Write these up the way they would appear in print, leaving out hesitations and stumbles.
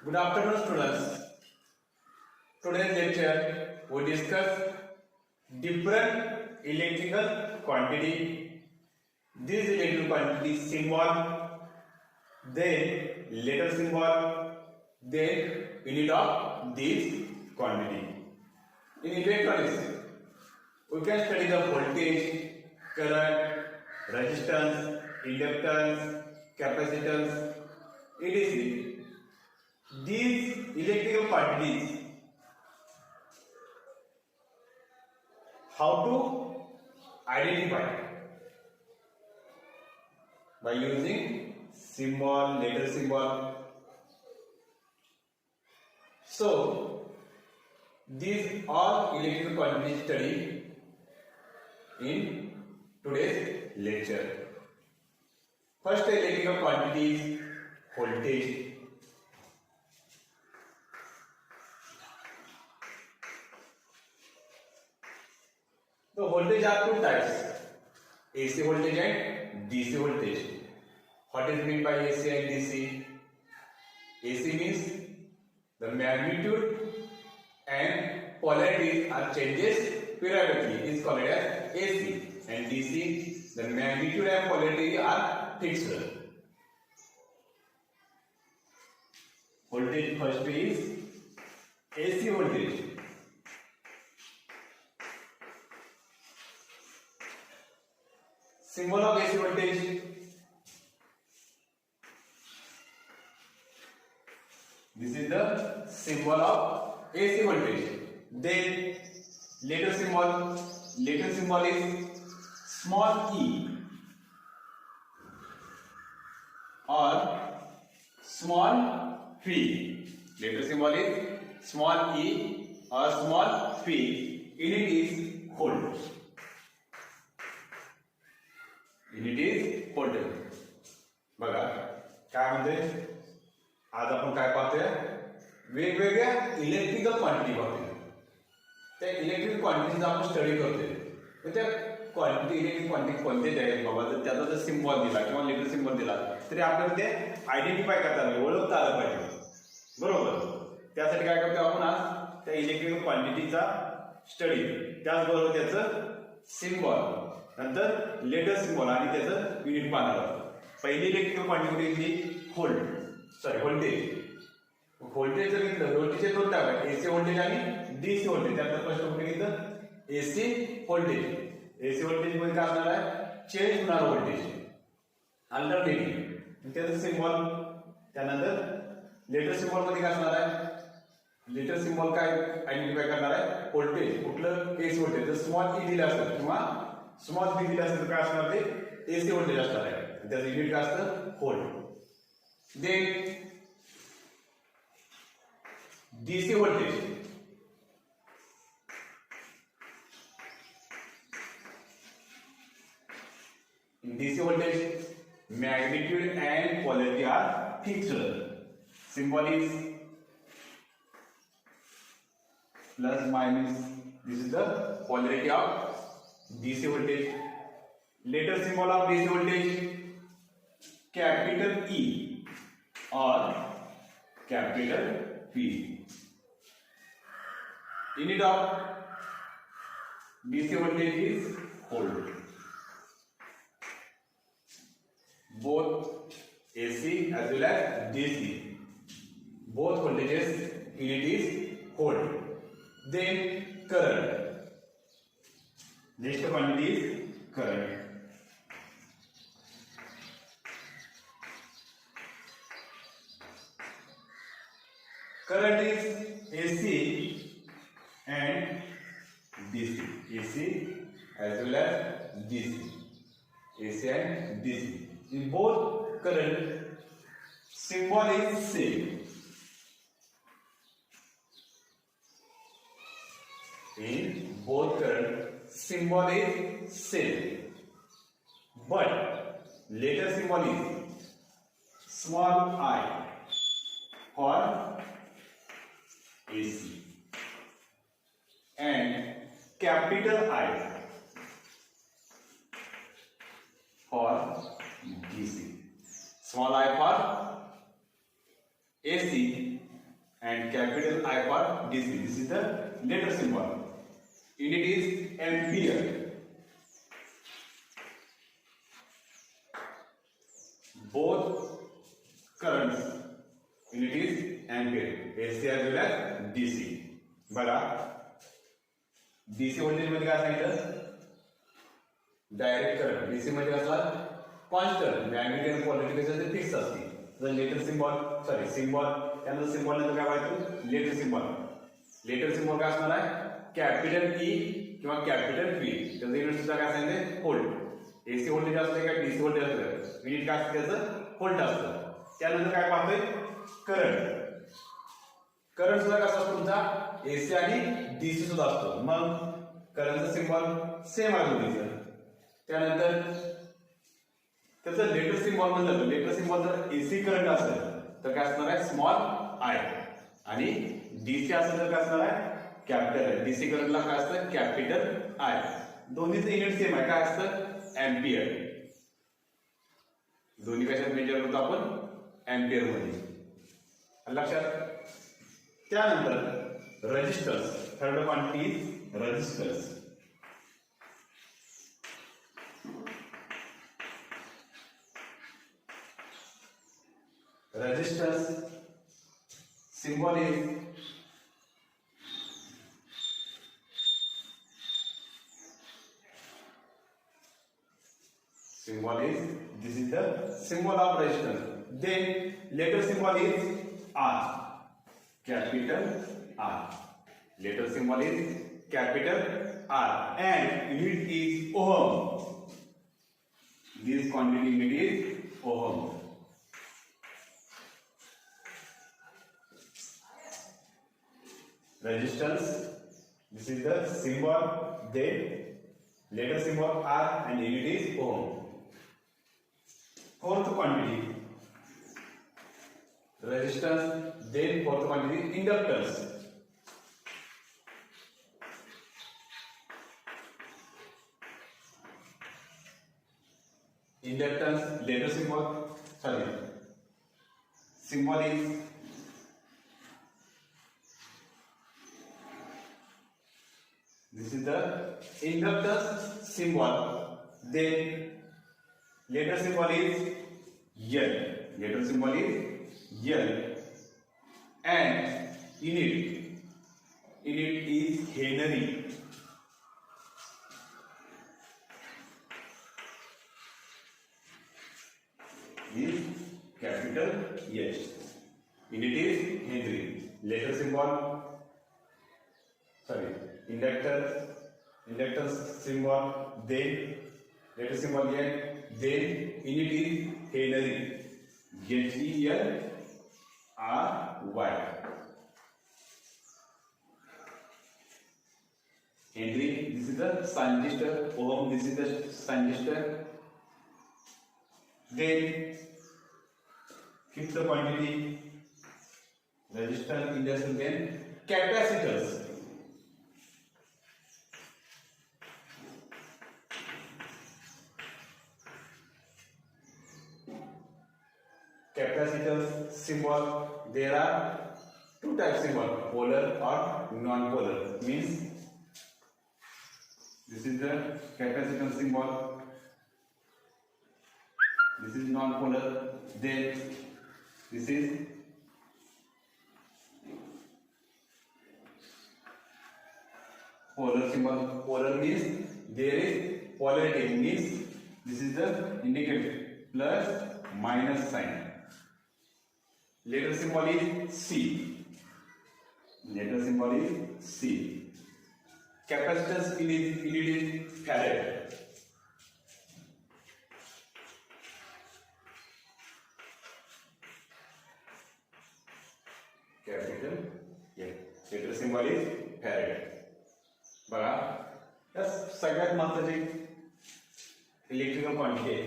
Good afternoon, students. Today's lecture we discuss different electrical quantity. These electrical quantity symbol, then letter symbol, then unit of this quantity. In electronics, we can study the voltage, current, resistance, inductance, capacitance, etc. These electrical quantities, how to identify? By using symbol, letter symbol. So, these are electrical quantities studied in today's lecture. First electrical quantity is voltage. So voltage are two types, AC voltage and DC voltage. What is meant by AC and DC? AC means the magnitude and polarity are changes periodically is called as AC, and DC the magnitude and polarity are fixed. Voltage first is AC voltage. Symbol of AC voltage. This is the symbol of AC voltage. Then letter symbol. Letter symbol is small e or small p. Letter symbol is small e or small p. Unit is volt. Unit is voltage. बघा काय म्हणते, आज आपण काय पाहतोय, वेगवेगळ्या electrical quantity पाहतोय. त्या इलेक्ट्रिकल क्वांटिटीज आपण स्टडी करतोय. तर त्या क्वांटिटी इलेक्ट्रिक क्वांटिटी कोणते आहेत बाबा, जर त्याचा जर सिम्बॉल दिला किंवा लेटर सिम्बॉल दिला तरी आपल्याला ते आयडेंटिफाय करता आलं, ओळखता आलं पाहिजे. बरोबर. त्यासाठी काय करतो आपण आज त्या इलेक्ट्रिकल क्वांटिटीचा स्टडी, त्याचबरोबर त्याचं सिम्बॉल, नंतर लेटर सिम्बॉल आणि त्याचं युनिट पाहणार आहोत. पहिली इलेक्ट्रिकल क्वांटिटी घेतली व्होल्टेज. व्होल्टेज जर घेतलं, व्होल्टेजचे दोन टाईप आहेत, एसी व्होल्टेज आणि डीसी व्होल्टेज. त्यातलं फर्स्ट कुठे घेतलं, एसी व्होल्टेज. एसी व्होल्टेज मध्ये काय असणार आहे, चेंज होणार व्होल्टेज, अल्टरनेटिव्ह. त्याचं सिम्बॉल. त्यानंतर लेटर सिम्बॉल मध्ये काय असणार आहे, लेटर सिम्बॉल काय आयडेंटिफाय करणार आहे, व्होल्टेज. कुठलं, एसी व्होल्टेज. जर स्मॉल ई दिलं असेल किंवा स्मॉल बी दिलं असेल तर काय असणार, ते एसी व्होल्टेज असणार आहे. त्याचं युनिट काय असतं, volt. Then DC voltage. In DC voltage, magnitude and polarity are fixed. Symbol is plus minus. This is the polarity of DC voltage. Letter symbol of DC voltage, capital E or capital P. Unit of DC voltage is volt. Both AC as well as DC, both voltages unit is volt. Then current. Next quantity is current. Current is AC and DC. AC as well as DC. AC and DC. In both current, symbol is same. In both current, symbol is same. But letter symbol is small I for AC and capital I for DC. Small I for AC and capital I for DC. This is the letter symbol. Unit is ampere. Both currents unit is ampere. AC as well as DC. बघा DC voltage मध्ये काय सांगितलं? Direct current. DC मध्ये असला constant. Magnetic आणि politic ते fix असते. तर लेटर सिम्बॉल सिम्बॉल त्यानंतर सिम्बॉल नंतर काय व्हायचं? Letter symbol. लेटर सिम्बॉल काय असणार आहे? कॅपिटल ई किंवा कॅपिटल पी. त्याचं युनिट सुद्धा काय सांगितले? व्होल्ट. एसी व्होल्टेज असते का डीसी व्होल्टेज असतं? युनिट काय असतं त्याचं? व्होल्ट असतं. त्यानंतर काय पाहतोय? करंट. करंट सुद्धा कसा असतो तुमचा? एसी आणि डीसी सुद्धा असतो. मग करंटचा सिम्बॉल सेम आहे दोन्हीचं. त्यानंतर त्याचं लेटर सिम्बॉल म्हणलं तर लेटर सिम्बॉल जर एसी करंट असेल तर काय असणार आहे? स्मॉल आय. आणि डीसी असेल तर काय असणार आहे? Capital I. डीसी करंटला काय असतं? Capital I. दोन्हीचं युनिट सेम आहे. काय असतं? एम्पियर. दोन्ही कशात मेजर करतो आपण? एम्पियर मध्ये. लक्षात. त्यानंतर resistors. Third quantity is resistors. Resistance symbol is this is the symbol of resistance. Then letter symbol is R, capital R. Letter symbol is capital R and unit is ohm. This quantity unit is ohm. Resistance, this is the symbol, then letter symbol R and unit is ohm. Fourth quantity, resistance, then fourth quantity inductance. Inductance, letter symbol, symbol is this is the inductance symbol. Then letter symbol is L. Letter symbol is L. And unit is Henry. Is capital H. Unit is Henry. Letter symbol, inductance symbol, then letter symbol N, then unit is Henry. Henry. Henry, this is the transistor. Ohm, this is the transistor. Then fifth quantity, resistance, inductance, then capacitors. Capacitors symbol, there are two types symbol, polar or non-polar. Means this is the capacitance symbol, this is non-polar, then this is polar symbol. Polar means there is polarity, means this is the indicator, plus minus sign. Letter symbol is C. Letter symbol is C. Capacitance unit is Farad. Capital, yeah. Letter symbol is Farad. बघा या सगळ्यात महत्त्वाची electrical quantity आहे.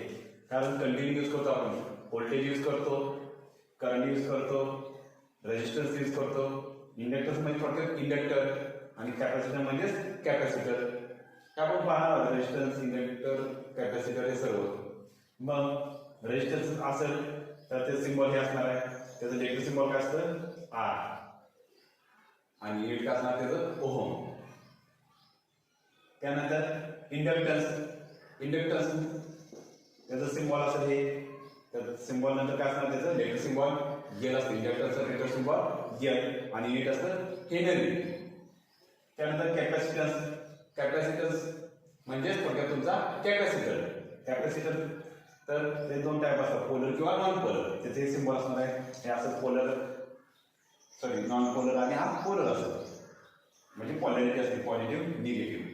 कारण continue use करतो आपण, voltage use करतो, current use करतो, रेजिस्टन्स यूज करतो, इंडक्टन्स म्हणजे थोडक्यात इंडक्टर आणि कॅपॅसिटर म्हणजे कॅपॅसिटर. आपण पाहणार रेजिस्टन्स, इंडक्टर, कॅपॅसिटर हे सर्व. मग रेजिस्टन्स असेल तर ते सिम्बॉल हे असणार आहे. त्याचं लेटर सिम्बॉल काय असतं? आर. आणि युनिट काय असणार त्याचं ओहम. त्यानंतर इंडक्टन्स त्याचं सिम्बॉल असेल हे, तर सिम्बॉल नंतर काय असणार त्याचं लेटर सिम्बॉल गेल असतं. इंडक्टन्सचं लेटर सिम्बॉल गेल आणि युनिट असतं हेनरी. त्यानंतर कॅपॅसिटन्स म्हणजेच थोडक्यात तुमचा कॅपॅसिटर. तर ते दोन टाईप असतात, पोलर किंवा नॉन पोलर. त्याचे सिम्बॉल असणार आहे हे असं नॉन पोलर आणि हा पोलर असतो, म्हणजे पॉलॅरिटी असते पॉझिटिव्ह निगेटिव्ह.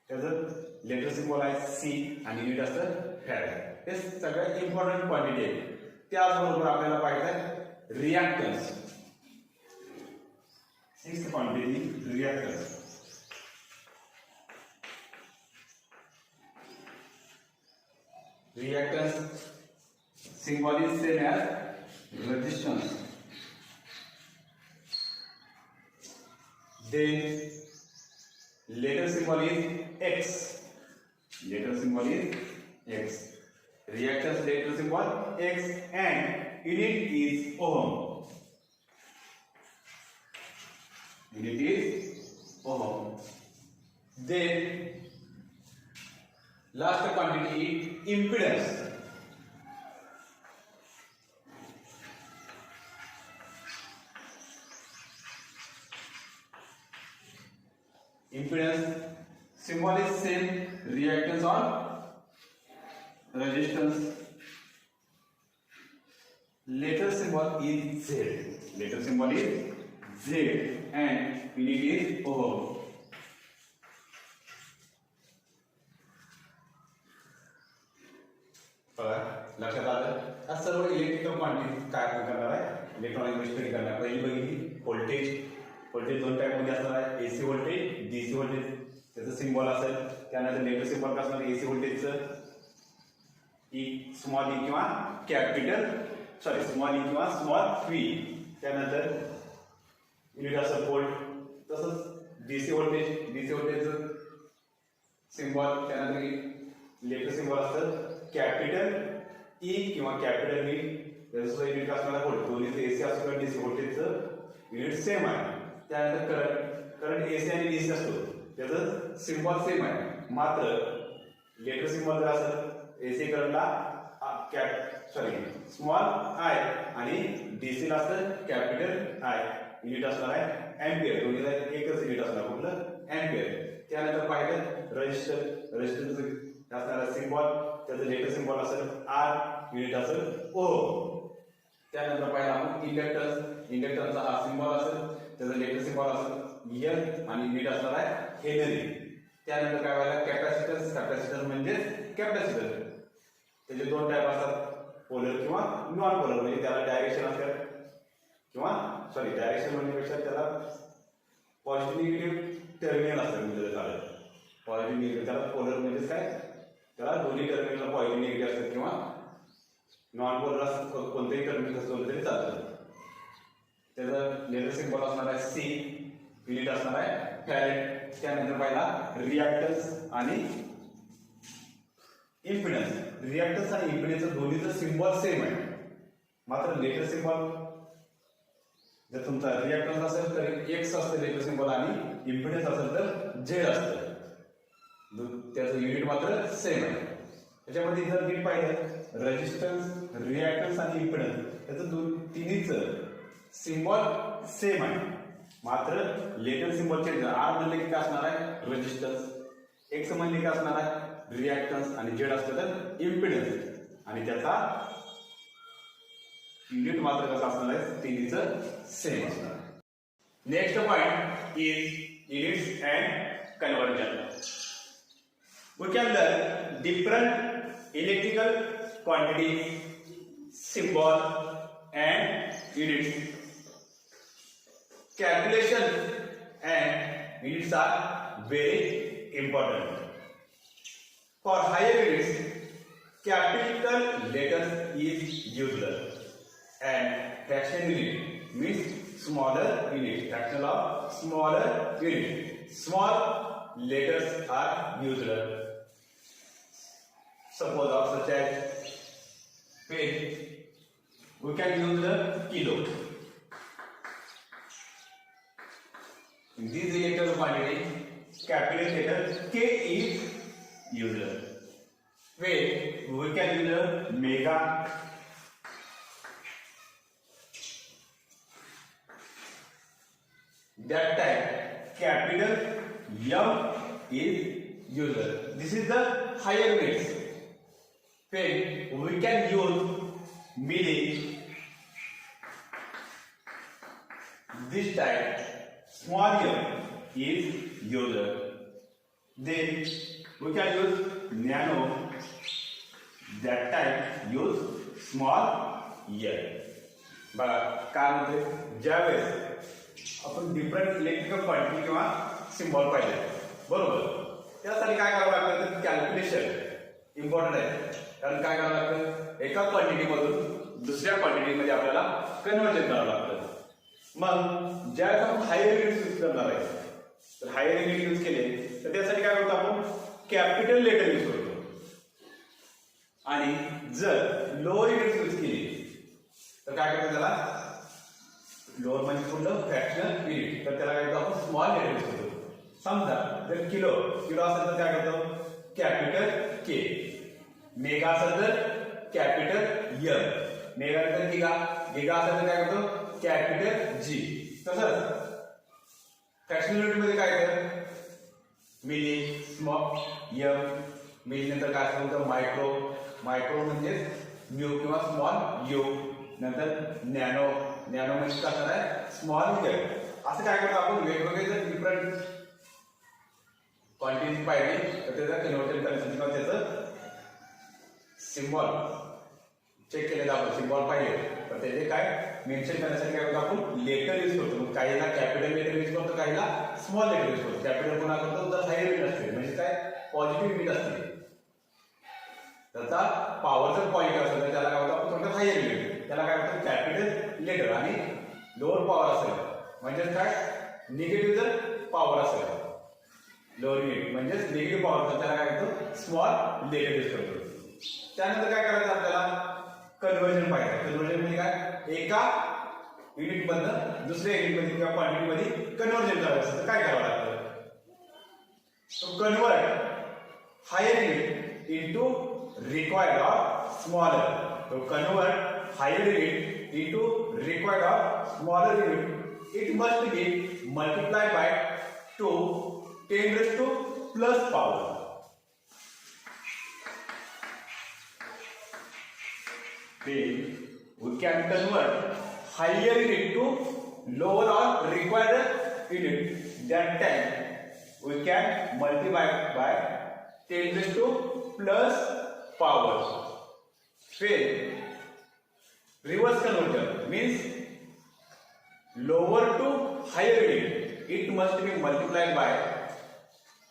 त्याचं लेटर सिम्बॉल आहे सी आणि युनिट असतं फॅरेड. हे सगळ्यात इम्पॉर्टंट क्वांटिटी आहे. त्याचबरोबर आपल्याला पाहिजे आहे reactance. 6th quantity reactance. Reactance symbol is same as resistance. Then letter symbol is X. Reactance letter symbol X and unit is ohm. Then last quantity is impedance. Symbol is same, reactance on resistance. Letter symbol is Z. And unit is ohm. लक्षात आलं. हा सर्व electrical quantity काय करणार आहे, electronic study करणार. पहिली बघितली voltage दोन टाईप मध्ये असणार आहे, एसी व्होल्टेज, डीसी व्होल्टेज. त्याचं सिम्बॉल असेल. त्यानंतर लेटर सिम्बॉल काय असणार, एसी व्होल्टेजचं स्मॉल ई किंवा स्मॉल ई किंवा स्मॉल व्ही. त्यानंतर युनिट असेल व्होल्ट. तसंच डीसी व्होल्टेजचं सिम्बॉल, त्यानंतर लेटर सिम्बॉल असतं कॅपिटल ई किंवा कॅपिटल व्ही. त्याचं युनिट असणार व्होल्ट. दोन्हीचं एसी असतो किंवा डीसी व्होल्टेजचं युनिट सेम आहे. त्यानंतर करंट एसी आणि डीसी असतो, त्याचं सिम्बॉल सेम आहे. मात्र लेटर सिम्बॉल जर असेल एसी करंटला स्मॉल आय आणि डीसी ला असतं कॅपिटल आय. युनिट असणार आहे एम्पियर. दोन्हीला एकच युनिट असणार, कुठलं एम्पियर. त्यानंतर पाहिलं रेजिस्टन्स असणारा सिम्बॉल, त्याचं लेटर सिम्बॉल असेल आर, युनिट असेल ओ. त्यानंतर पाहिलं आपण इंडक्टन्सचा हा सिम्बॉल असेल, त्याचं लेटर सिम्बॉल असेल एल आणि युनिट असणार आहे हेनरी. त्यानंतर काय व्हायला कॅपॅसिटन्स म्हणजेच कॅपॅसिटर. त्याचे दोन टाईप असतात, पोलर किंवा नॉन पोलर. म्हणजे त्याला डायरेक्शन असतात किंवा डायरेक्शन म्हणण्यापेक्षा त्याला पॉझिटिव्ह निगेटिव्ह टर्मिनल असतात. म्हणजे चालेल पॉझिटिव्ह निगेटिव्ह. त्याला पोलर म्हणजे काय, त्याला दोन्ही टर्मिनल पॉझिटिव्ह निगेटिव्ह असतात किंवा नॉन पोलर असतात, कोणतेही टर्मिनल असलं तरी चालतं. त्याचं लेटर सिम्बॉल असणार आहे सी, युनिट असणार आहे फॅरेड. त्यानंतर पाहिला रिॲक्टन्स आणि इम्पिडन्स. रिॲक्टन्स आणि इम्पिडन्स दोन्हीचं सिम्बॉल सेम आहे. मात्र लेटर सिम्बॉल जर तुमचा रिॲक्टन्स असेल तर एक्स असतं लेटर सिम्बॉल आणि इम्पिडन्स असेल तर झेड असतं. त्याचं युनिट मात्र सेम आहे. त्याच्यामध्ये जर नीट पाहिलं रेजिस्टन्स, रिॲक्टन्स आणि इम्पिडन्स त्याचं तिन्हीचं सिम्बॉल सेम आहे. मात्र लेटर सिम्बॉल चेंज. आर म्हणले की काय असणार आहे रेजिस्टन्स, एक्स म्हणले की असणार आहे रिॲक्टन्स आणि झेड असलं तर इम्पिडन्स. आणि त्याचा युनिट मात्र कसं असणार आहे, तिन्हीचं सेम असणार आहे. Next point is units and conversion. We can learn different electrical quantities, symbol and units. Calculation and units are very important. For higher units, capital letters is used and fraction unit means smaller unit. Fraction of smaller unit. Small letters are used. Suppose of such as page, we can use the kilo. this electrical quantity, capital letter K is used. Where we can use mega, that time capital M is used. This is the higher units. When we can use milli, this time small m is used. Then we can use nano, that time use small m. बघा काय म्हणते, ज्यावेळेस आपण different electrical quantity किंवा symbol पाहिजे बरोबर, त्यासाठी काय करावं लागतं, कॅल्क्युलेशन इम्पॉर्टंट आहे. कारण काय करावं लागतं, एका क्वांटिटी मधून दुसऱ्या क्वांटिटी मध्ये आपल्याला कन्व्हर्जन करावं लागतं. मग ज्यावेळेस आपण हायर युनिट यूज करणार आहे, तर हायर युनिट यूज केले तर त्यासाठी काय करतो, आपण कॅपिटल लेटर यूज करतो. आणि जर लोअर युनिट यूज केली तर काय करतो, त्याला लोअर म्हणजे कुठलं फ्रॅक्शनल युनिट, तर त्याला काय करतो, आपण स्मॉल लेटर यूज करतो. समजा जर किलो असेल तर काय करतो, कॅपिटल के. मेगा असेल तर कॅपिटल एम. मेगा तर गिगा असेल तर काय करतो, कॅपिटल जी. तसंच फ्रॅक्शनल युनिट मध्ये काय येतं, मिली, स्मॉल एम. मिली नंतर काय असतं, मायक्रो म्हणजे म्यू किंवा स्मॉल यू. नंतर नॅनो म्हणजे काय असणार आहे, स्मॉल एम. असं काय करतो आपण, वेगवेगळे जर डिफरंट क्वांटिटी पाहिजे तर त्याचा कन्व्हर्जन करायचं किंवा त्याचं सिम्बॉल चेक केलेला आपण सिम्बॉल पाहिजे तर त्याचे काय मेन्शन करण्यासाठी काय करतो, आपण लेटर यूज करतो. काहीला कॅपिटल लेटर यूज करतो, काहीला स्मॉल लेटर यूज करतो. कॅपिटल कोणा करतो, जर हायर युनिट असते म्हणजे काय पॉझिटिव्ह युनिट असते, त्याचा पॉवरचा पॉईंट असेल तर त्याला काय होतं, आपण थोडं हायर युनिट, त्याला काय होतं कॅपिटल लेटर. आणि लोअर पॉवर असेल म्हणजे काय निगेटिव्ह जर पॉवर असेल, लोअर युनिट म्हणजेच निगेटिव्ह पॉवर, तर त्याला काय करतो, स्मॉल लेटर यूज करतो. त्यानंतर काय करायचं, आपल्याला कन्व्हर्जन पाहिजे. कन्व्हर्जन म्हणजे काय, एका युनिट मधनं दुसऱ्या युनिट मध्ये किंवा क्वांटिटी मध्ये कन्व्हर्जन करायचं असेल तर काय करावं लागतं, तो convert higher unit into required or smaller. तो convert higher unit into required or smaller unit. It must be multiply by 2 10⁻+ power. Then we can convert higher unit to lower or required unit. That time we can multiply by 10⁻+ power. Then reverse conversion means lower to higher unit, it must be multiplied by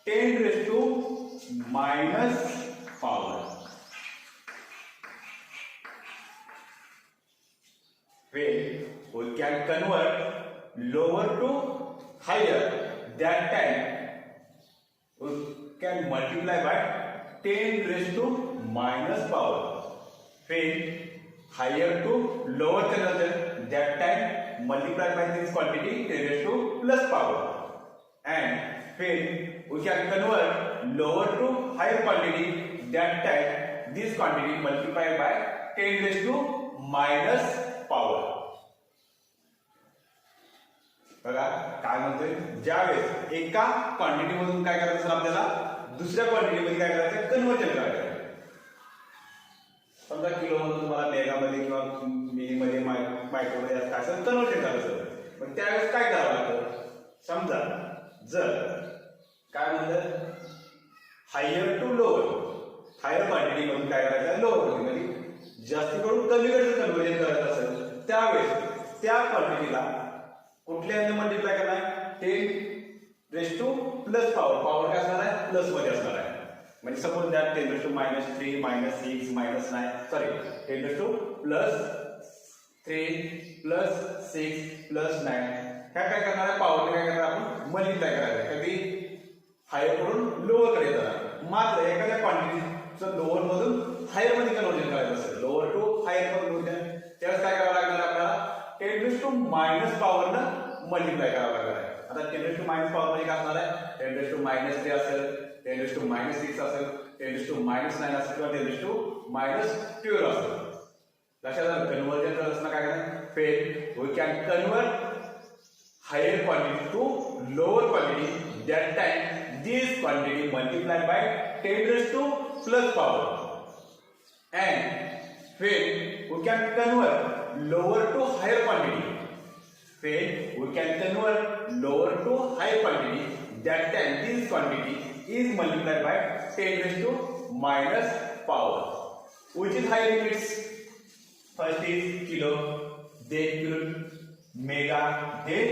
10⁻⁻. power. When we can convert lower to higher, that time we can multiply by 10⁻⁻. power. When higher to lower conversion, that time multiply by this quantity 10⁻+ power. And when we can convert lower to higher quantity, that time this quantity multiplied by 10⁻⁻. power. बघा काय म्हणतोय, ज्यावेळेस एका quantity मधून काय करायचं असेल आपल्याला दुसऱ्या क्वांटिटी मध्ये काय करायचं, कन्व्हर्जन करायचं. समजा किलो मधून तुम्हाला मेगा मध्ये किंवा मिली मध्ये मायक्रो मध्ये काय असेल कन्व्हर्जन करायचं, पण त्यावेळेस काय करावं लागतं, समजा जर काय म्हणतात higher to lower, higher quantity मधून काय करायचं, लोअर क्वांटिटी मध्ये जास्त करून कमीकडे कन्व्हर्जन करायचं असेल त्यावेळेस त्या क्वांटिटीला कुठल्याने मल्टिप्लाय करणार, 10⁻+ power. पॉवर काय असणार आहे, प्लस मध्ये असणार आहे. म्हणजे सपोज दॅट 10⁻³ -3 -6 -9 सॉरी 10⁻+3 +6 +9 ह्या काय करणार आहे, पॉवर काय करणार आपण मल्टिप्लाय करायचं. कधी हायर कडून लोअर कडे जाणार. मात्र एखाद्या क्वांटिटीचं लोअर मधून हायर मध्ये कन्व्हर्जन करायचं असेल, लोअर टू हायर कन्व्हर्जन, त्यावेळेस काय करावं लागणार आपल्याला 10⁻⁻ power न मल्टिप्लाय करावं लागणार आहे. आता 10⁻⁻⁴ म्हणजे काय असणार आहे? 10⁻³ असेल, 10⁻⁻6 असेल, 10⁻⁹ असेल किंवा 10⁻12 असेल. लक्षात आलं? कन्वर्जन करत असताना काय करायचं? फेल we can convert higher quantity to lower quantity. That time this quantity multiplied by 10 raised to plus power. And when we can convert lower to higher quantity, when we can convert lower to higher quantity, that time this quantity is multiplied by 10 raised to minus power. Which is higher units? First is kilo, then kilo, mega, then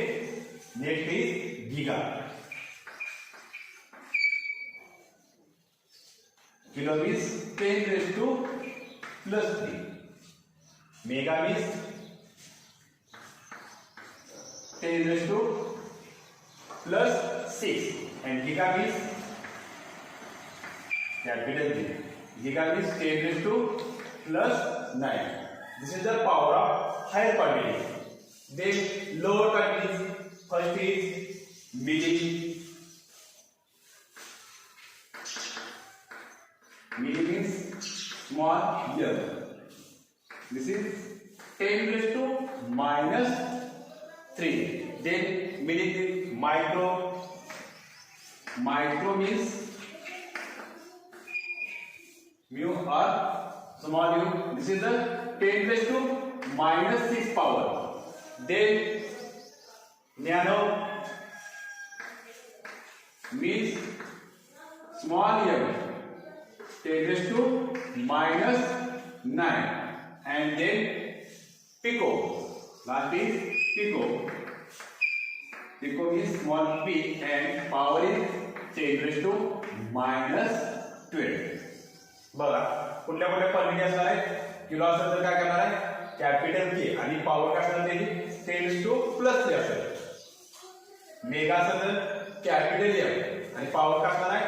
next is giga. Kilo is 10 raised to plus 3. Mega is 10 raised to plus 6. And giga is capital G. Giga is 10 raised to plus 9. This is the power of higher quantity. Then lower quantities. First is milli. Milli means small m. This is 10 raised to minus 3. Then milli is micro. Micro means mu or small u. This is the 10 raised to minus 6 power. Then nano means small m, 10 raised to minus 9. And then pico, last is pico. Pico is small p and power is 10 raised to minus 12. बघा कुठल्या कुठल्या quantity असणार आहे? Kilo असेल तर काय करणार आहे? कॅपिटल के आणि पॉवर काय असणार त्याची 10 raised to plus 3 असेल. मेगा असेल तर कॅपिटल एम आणि पॉवर काय असणार आहे?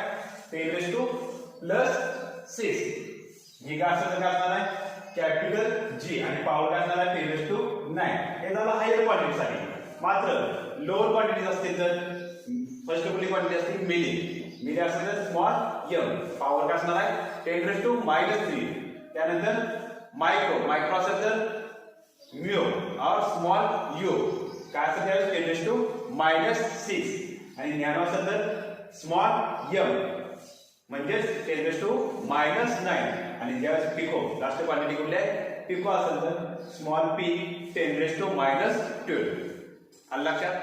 10 raised to plus 6. गिगा असेल तर काय असणार आहे? कॅपिटल जी आणि पॉवर काय असणार आहे? 10 raised to 9. हे झालं हायर क्वांटिटी साठी. मात्र लोअर क्वांटिटीज असतील तर फर्स्ट कुठली क्वांटिटी असते? मिली. मिली असेल तर स्मॉल एम, पॉवर काय असणार आहे? 10 raised to minus 3. त्यानंतर मायक्रो. मायक्रो असेल तर म्यू और स्मॉल यू काय असेल त्यावेळेस 10 raised to minus 6. आणि नॅनो असेल तर स्मॉल एम म्हणजेच 10 raised to minus 9. आणि ज्यावेळेस पिको लास्ट क्वांटिटी कुठली आहे? पिको असेल तर small P 10 raised to minus 12. आलं लक्षात?